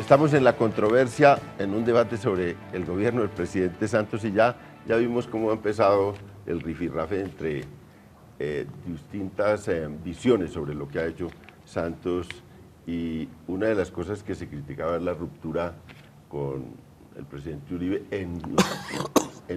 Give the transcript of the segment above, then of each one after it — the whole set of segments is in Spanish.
Estamos en la controversia, en un debate sobre el gobierno del presidente Santos y ya vimos cómo ha empezado el rifirrafe entre distintas visiones sobre lo que ha hecho Santos, y una de las cosas que se criticaba es la ruptura con el presidente Uribe en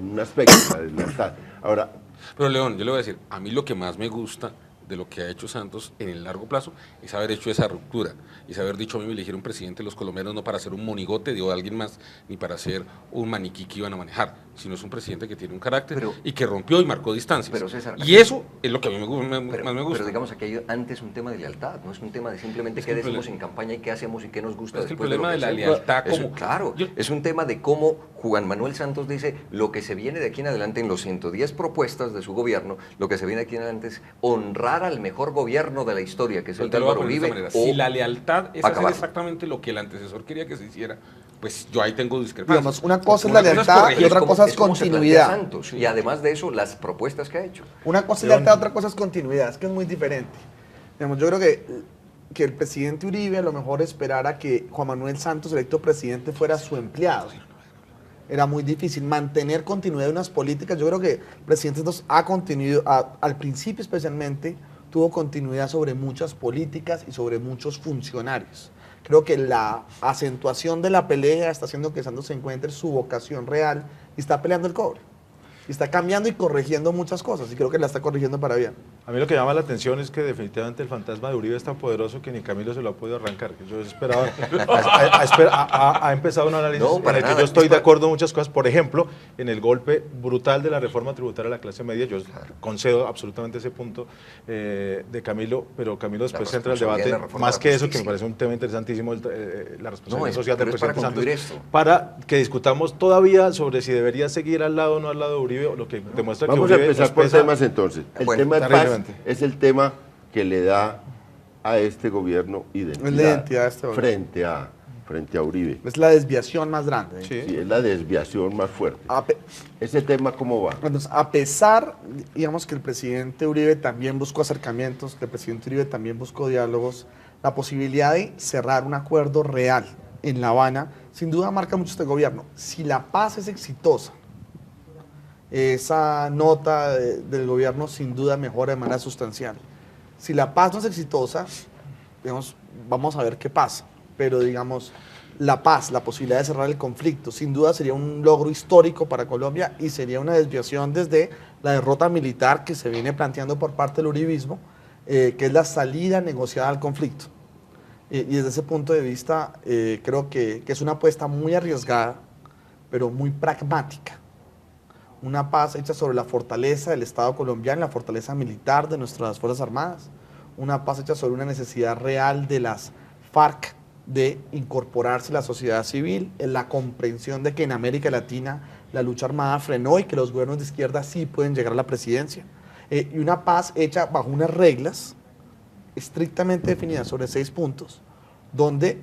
un aspecto, la deslealtad. Ahora, pero León, yo le voy a decir, a mí lo que más me gusta de lo que ha hecho Santos en el largo plazo es haber hecho esa ruptura, es haber dicho: a mí me eligieron presidente los colombianos no para ser un monigote de alguien más, ni para ser un maniquí que iban a manejar, sino es un presidente que tiene un carácter y que rompió y marcó distancias. Pero César, y eso es lo que a mí más me gusta. Pero digamos, aquí hay antes un tema de lealtad, no es un tema de simplemente qué decimos en campaña y qué hacemos y qué nos gusta. Es que el problema de la lealtad, claro, es un tema de cómo Juan Manuel Santos dice: lo que se viene de aquí en adelante en los 110 propuestas de su gobierno, lo que se viene de aquí en adelante es honrar al mejor gobierno de la historia, que es el de Álvaro Uribe. Si la lealtad es hacer exactamente lo que el antecesor quería que se hiciera, pues yo ahí tengo discrepancias. Digamos, una cosa es la lealtad y otra cosa es continuidad. Santos, y además de eso, las propuestas que ha hecho. Una cosa es lealtad, otra cosa es continuidad, es que es muy diferente. Digamos, yo creo que el presidente Uribe a lo mejor esperara que Juan Manuel Santos, electo presidente, fuera su empleado. Era muy difícil mantener continuidad de unas políticas. Yo creo que el presidente Santos ha continuado, al principio especialmente, tuvo continuidad sobre muchas políticas y sobre muchos funcionarios. Creo que la acentuación de la pelea está haciendo que Santos se encuentre su vocación real y está peleando el cobre. Y está cambiando y corrigiendo muchas cosas, y creo que la está corrigiendo para bien. A mí lo que llama la atención es que definitivamente el fantasma de Uribe es tan poderoso que ni Camilo se lo ha podido arrancar. Yo esperaba, ha empezado un análisis en el que yo estoy de acuerdo en muchas cosas. Por ejemplo, en el golpe brutal de la reforma tributaria a la clase media, yo concedo absolutamente ese punto de Camilo, pero Camilo después entra al debate, más que eso, que me parece un tema interesantísimo, la responsabilidad social del presidente Santos, para que discutamos todavía sobre si debería seguir al lado o no al lado de Uribe. Lo que demuestra vamos que Uribe a empezar por temas entonces. El tema de paz es el tema que le da a este gobierno identidad frente a Uribe. Es la desviación más grande. Sí, es la desviación más fuerte. ¿Ese tema cómo va? Entonces, a pesar, digamos, que el presidente Uribe también buscó acercamientos, que el presidente Uribe también buscó diálogos, la posibilidad de cerrar un acuerdo real en La Habana, sin duda marca mucho este gobierno. Si la paz es exitosa, esa nota del gobierno sin duda mejora de manera sustancial. Si la paz no es exitosa, digamos, vamos a ver qué pasa, pero digamos, la paz, la posibilidad de cerrar el conflicto, sin duda sería un logro histórico para Colombia y sería una desviación desde la derrota militar que se viene planteando por parte del uribismo, que es la salida negociada al conflicto. Y desde ese punto de vista, creo que es una apuesta muy arriesgada, pero muy pragmática. Una paz hecha sobre la fortaleza del Estado colombiano, la fortaleza militar de nuestras Fuerzas Armadas, una paz hecha sobre una necesidad real de las FARC de incorporarse a la sociedad civil, en la comprensión de que en América Latina la lucha armada frenó y que los gobiernos de izquierda sí pueden llegar a la presidencia, y una paz hecha bajo unas reglas estrictamente definidas sobre 6 puntos, donde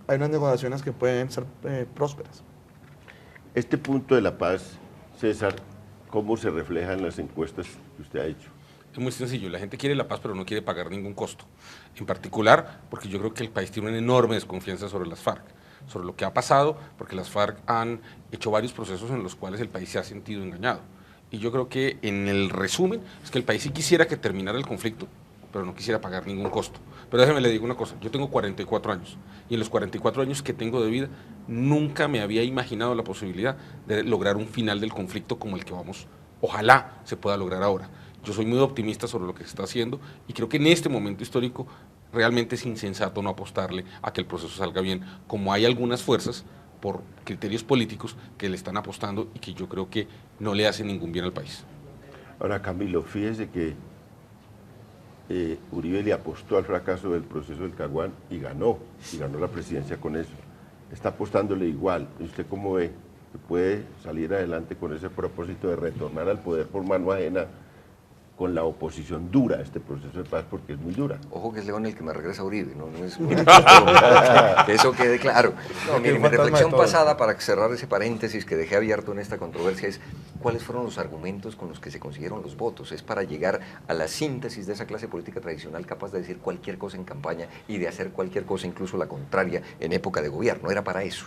hay unas negociaciones que pueden ser prósperas. Este punto de la paz, César, ¿cómo se refleja en las encuestas que usted ha hecho? Es muy sencillo, la gente quiere la paz pero no quiere pagar ningún costo. En particular, porque yo creo que el país tiene una enorme desconfianza sobre las FARC, sobre lo que ha pasado, porque las FARC han hecho varios procesos en los cuales el país se ha sentido engañado. Y yo creo que en el resumen es que el país sí quisiera que terminara el conflicto, pero no quisiera pagar ningún costo. Pero déjeme le digo una cosa, yo tengo 44 años y en los 44 años que tengo de vida nunca me había imaginado la posibilidad de lograr un final del conflicto como el que ojalá se pueda lograr ahora. Yo soy muy optimista sobre lo que se está haciendo y creo que en este momento histórico realmente es insensato no apostarle a que el proceso salga bien, como hay algunas fuerzas por criterios políticos que le están apostando y que yo creo que no le hacen ningún bien al país. Ahora, Camilo, fíjese que Uribe le apostó al fracaso del proceso del Caguán y ganó la presidencia con eso. Está apostándole igual. ¿Usted cómo ve que puede salir adelante con ese propósito de retornar al poder por mano ajena con la oposición dura a este proceso de paz, porque es muy dura. Ojo que es León el que me regresa a Uribe, no es que eso quede claro. No, mi reflexión pasada, para cerrar ese paréntesis que dejé abierto en esta controversia, es cuáles fueron los argumentos con los que se consiguieron los votos. Es para llegar a la síntesis de esa clase política tradicional capaz de decir cualquier cosa en campaña y de hacer cualquier cosa, incluso la contraria, en época de gobierno. Era para eso.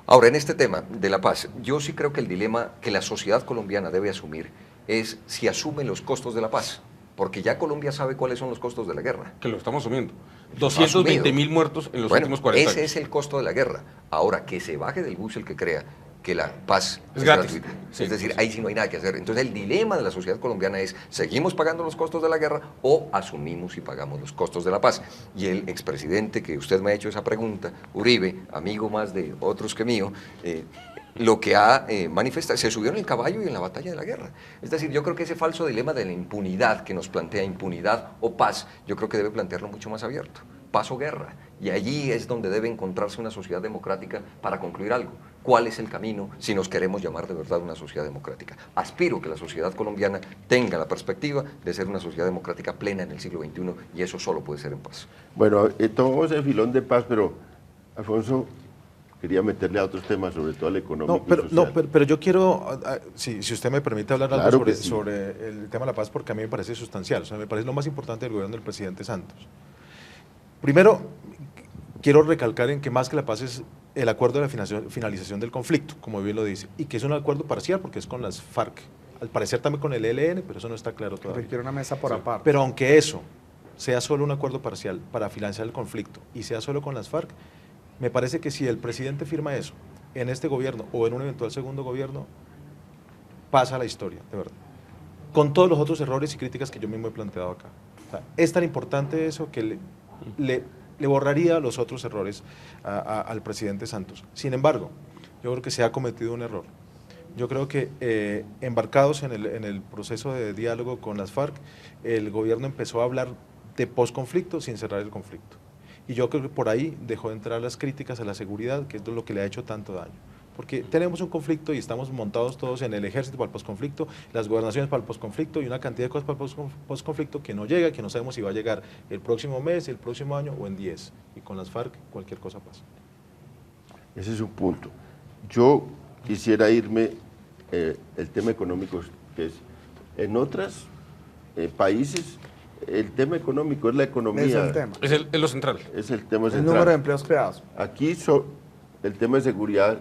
Ahora, en este tema de la paz, yo sí creo que el dilema que la sociedad colombiana debe asumir es si asume los costos de la paz, porque ya Colombia sabe cuáles son los costos de la guerra. Que lo estamos asumiendo. 220.000 muertos en los últimos 40 años. Ese es el costo de la guerra. Ahora, que se baje del bus el que crea que la paz es gratis. Sí, es decir, ahí sí no hay nada que hacer. Entonces el dilema de la sociedad colombiana es, ¿seguimos pagando los costos de la guerra o asumimos y pagamos los costos de la paz? Y el expresidente que usted me ha hecho esa pregunta, Uribe, amigo más de otros que mío, lo que ha manifestado, se subió en el caballo y en la batalla de la guerra. Es decir, yo creo que ese falso dilema de la impunidad que nos plantea, impunidad o paz, yo creo que debe plantearlo mucho más abierto. Paz o guerra. Y allí es donde debe encontrarse una sociedad democrática para concluir algo. ¿Cuál es el camino si nos queremos llamar de verdad una sociedad democrática? Aspiro que la sociedad colombiana tenga la perspectiva de ser una sociedad democrática plena en el siglo XXI y eso solo puede ser en paz. Bueno, tomamos el filón de paz, pero Alfonso quería meterle a otros temas, sobre todo al económico y social. Pero yo quiero, si usted me permite hablar Claro algo que sí. sobre el tema de la paz, porque a mí me parece sustancial, o sea, me parece lo más importante del gobierno del presidente Santos. Primero, quiero recalcar en que más que la paz es el acuerdo de la finalización del conflicto, como bien lo dice, y que es un acuerdo parcial porque es con las FARC, al parecer también con el ELN, pero eso no está claro todavía. Requiere una mesa por aparte. Pero aunque eso sea solo un acuerdo parcial para financiar el conflicto y sea solo con las FARC, me parece que si el presidente firma eso en este gobierno o en un eventual segundo gobierno, pasa a la historia, de verdad. Con todos los otros errores y críticas que yo mismo he planteado acá. O sea, es tan importante eso que le borraría los otros errores al presidente Santos. Sin embargo, yo creo que se ha cometido un error. Yo creo que embarcados en el proceso de diálogo con las FARC, el gobierno empezó a hablar de posconflicto sin cerrar el conflicto. Y yo creo que por ahí dejó de entrar las críticas a la seguridad, que es lo que le ha hecho tanto daño. Porque tenemos un conflicto y estamos montados todos en el ejército para el posconflicto, las gobernaciones para el posconflicto y una cantidad de cosas para el posconflicto que no llega, que no sabemos si va a llegar el próximo mes, el próximo año o en 10. Y con las FARC cualquier cosa pasa. Ese es un punto. Yo quisiera irme, el tema económico, que es en otros países, el tema económico es la economía. Es el tema. Es lo central. Es el tema central. El número de empleos creados. Aquí el tema de seguridad,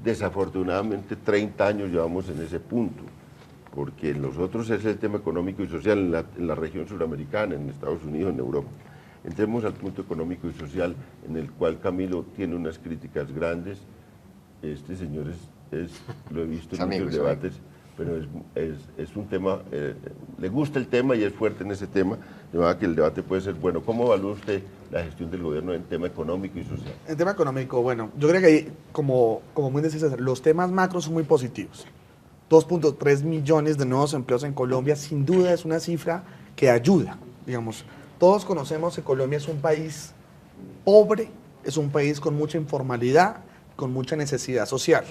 desafortunadamente 30 años llevamos en ese punto, porque nosotros es el tema económico y social en la región suramericana, en Estados Unidos, en Europa. Entremos al punto económico y social en el cual Camilo tiene unas críticas grandes. Este señor lo he visto en muchos debates, pero es un tema, le gusta el tema y es fuerte en ese tema, de manera que el debate puede ser bueno. ¿Cómo evalúa usted la gestión del gobierno en tema económico y social? En tema económico, bueno, yo creo que ahí, como muy decía César, los temas macros son muy positivos. 2.3 millones de nuevos empleos en Colombia, sin duda es una cifra que ayuda, digamos. Todos conocemos que Colombia es un país pobre, es un país con mucha informalidad, con mucha necesidad social.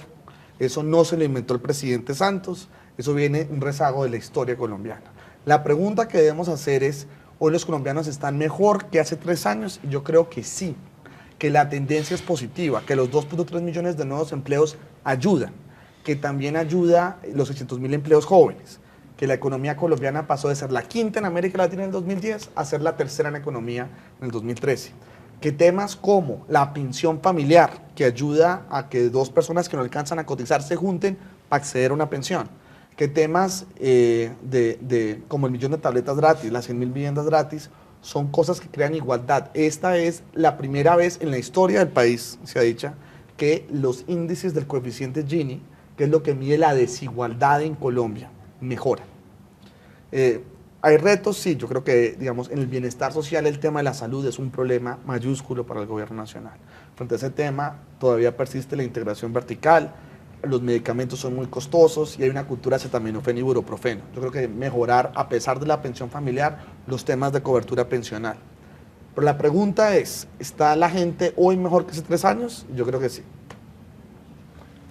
Eso no se lo inventó el presidente Santos, eso viene un rezago de la historia colombiana. La pregunta que debemos hacer es, ¿hoy los colombianos están mejor que hace 3 años? Yo creo que sí, que la tendencia es positiva, que los 2.3 millones de nuevos empleos ayudan, que también ayuda los 600.000 empleos jóvenes, que la economía colombiana pasó de ser la quinta en América Latina en el 2010 a ser la tercera en economía en el 2013. Que temas como la pensión familiar, que ayuda a que 2 personas que no alcanzan a cotizar se junten para acceder a una pensión. Que temas como el 1.000.000 de tabletas gratis, las 100.000 viviendas gratis, son cosas que crean igualdad. Esta es la primera vez en la historia del país, se ha dicho, que los índices del coeficiente Gini, que es lo que mide la desigualdad en Colombia, mejoran. Hay retos, sí, yo creo que, digamos, en el bienestar social el tema de la salud es un problema mayúsculo para el gobierno nacional. Frente a ese tema todavía persiste la integración vertical, los medicamentos son muy costosos y hay una cultura de acetaminofén y ibuprofeno. Yo creo que mejorar, a pesar de la pensión familiar, los temas de cobertura pensional. Pero la pregunta es, ¿está la gente hoy mejor que hace 3 años? Yo creo que sí.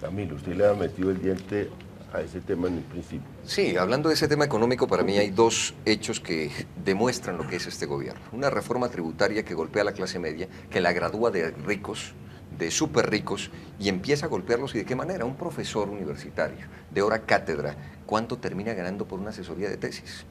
Camilo, usted le ha metido el diente a ese tema en el principio. Sí, hablando de ese tema económico, para mí hay dos hechos que demuestran lo que es este gobierno. Una reforma tributaria que golpea a la clase media, que la gradúa de ricos, de súper ricos, y empieza a golpearlos. ¿Y de qué manera? Un profesor universitario de hora cátedra, ¿cuánto termina ganando por una asesoría de tesis?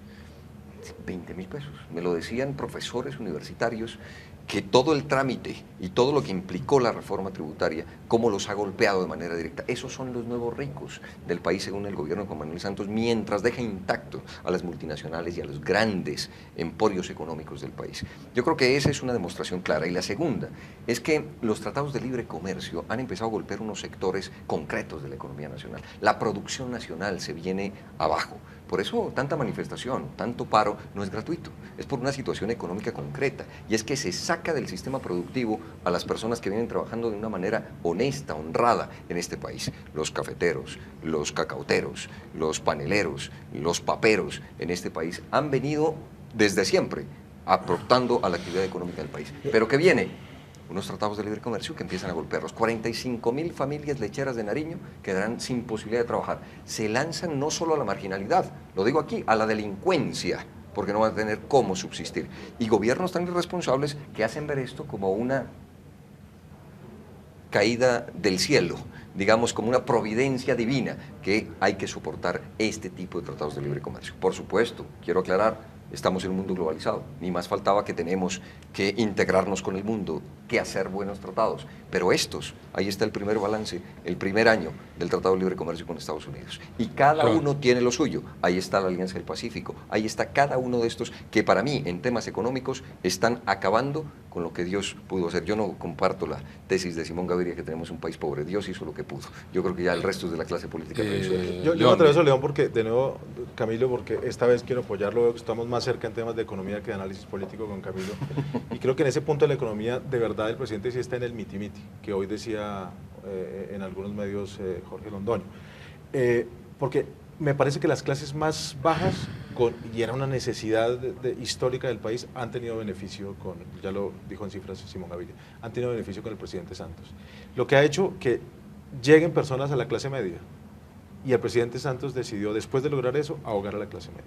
20.000 pesos. Me lo decían profesores universitarios, que todo el trámite y todo lo que implicó la reforma tributaria, cómo los ha golpeado de manera directa. Esos son los nuevos ricos del país, según el gobierno de Juan Manuel Santos, mientras deja intacto a las multinacionales y a los grandes emporios económicos del país. Yo creo que esa es una demostración clara. Y la segunda es que los tratados de libre comercio han empezado a golpear unos sectores concretos de la economía nacional. La producción nacional se viene abajo. Por eso tanta manifestación, tanto paro, no es gratuito, es por una situación económica concreta, y es que se saca del sistema productivo a las personas que vienen trabajando de una manera honesta, honrada en este país. Los cafeteros, los cacauteros, los paneleros, los paperos en este país han venido desde siempre aportando a la actividad económica del país. Pero ¿qué viene? Unos tratados de libre comercio que empiezan a golpearlos. 45.000 familias lecheras de Nariño quedarán sin posibilidad de trabajar. Se lanzan no solo a la marginalidad, lo digo aquí, a la delincuencia, porque no van a tener cómo subsistir. Y gobiernos tan irresponsables que hacen ver esto como una caída del cielo, digamos como una providencia divina, que hay que soportar este tipo de tratados de libre comercio. Por supuesto, quiero aclarar, estamos en un mundo globalizado, ni más faltaba que tenemos que integrarnos con el mundo, que hacer buenos tratados, pero estos, ahí está el primer balance, el primer año del Tratado de Libre Comercio con Estados Unidos, y cada uno tiene lo suyo. Ahí está la Alianza del Pacífico, ahí está cada uno de estos que para mí en temas económicos están acabando con lo que Dios pudo hacer. Yo no comparto la tesis de Simón Gaviria que tenemos un país pobre. Dios hizo lo que pudo. Yo creo que ya el resto es de la clase política. Yo me atrevo a León porque, de nuevo, Camilo, porque esta vez quiero apoyarlo, veo que estamos más cerca en temas de economía que de análisis político con Camilo, y creo que en ese punto de la economía, de verdad, el presidente sí está en el miti-miti, que hoy decía en algunos medios Jorge Londoño, porque me parece que las clases más bajas, y era una necesidad histórica del país, han tenido beneficio ya lo dijo en cifras Simón Gaviria, han tenido beneficio con el presidente Santos. Lo que ha hecho que lleguen personas a la clase media, y el presidente Santos decidió, después de lograr eso, ahogar a la clase media.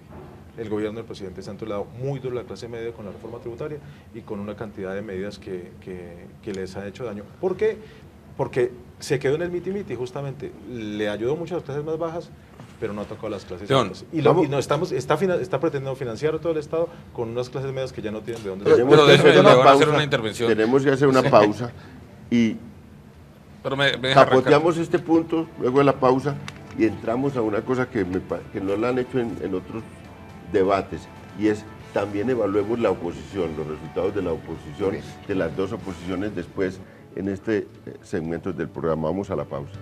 El gobierno del presidente Santos le ha dado muy duro a la clase media con la reforma tributaria y con una cantidad de medidas que les ha hecho daño. ¿Por qué? Porque se quedó en el miti-miti, justamente. Le ayudó mucho a las clases más bajas, pero no ha tocado a las clases altas. Y está pretendiendo financiar todo el Estado con unas clases medias que ya no tienen de dónde sacar. Pero déjeme hacer una intervención. Tenemos que hacer una pausa y capoteamos este punto luego de la pausa y entramos a una cosa que no la han hecho en otros debates, y es también evaluemos la oposición, los resultados de la oposición, de las dos oposiciones después en este segmento del programa. Vamos a la pausa.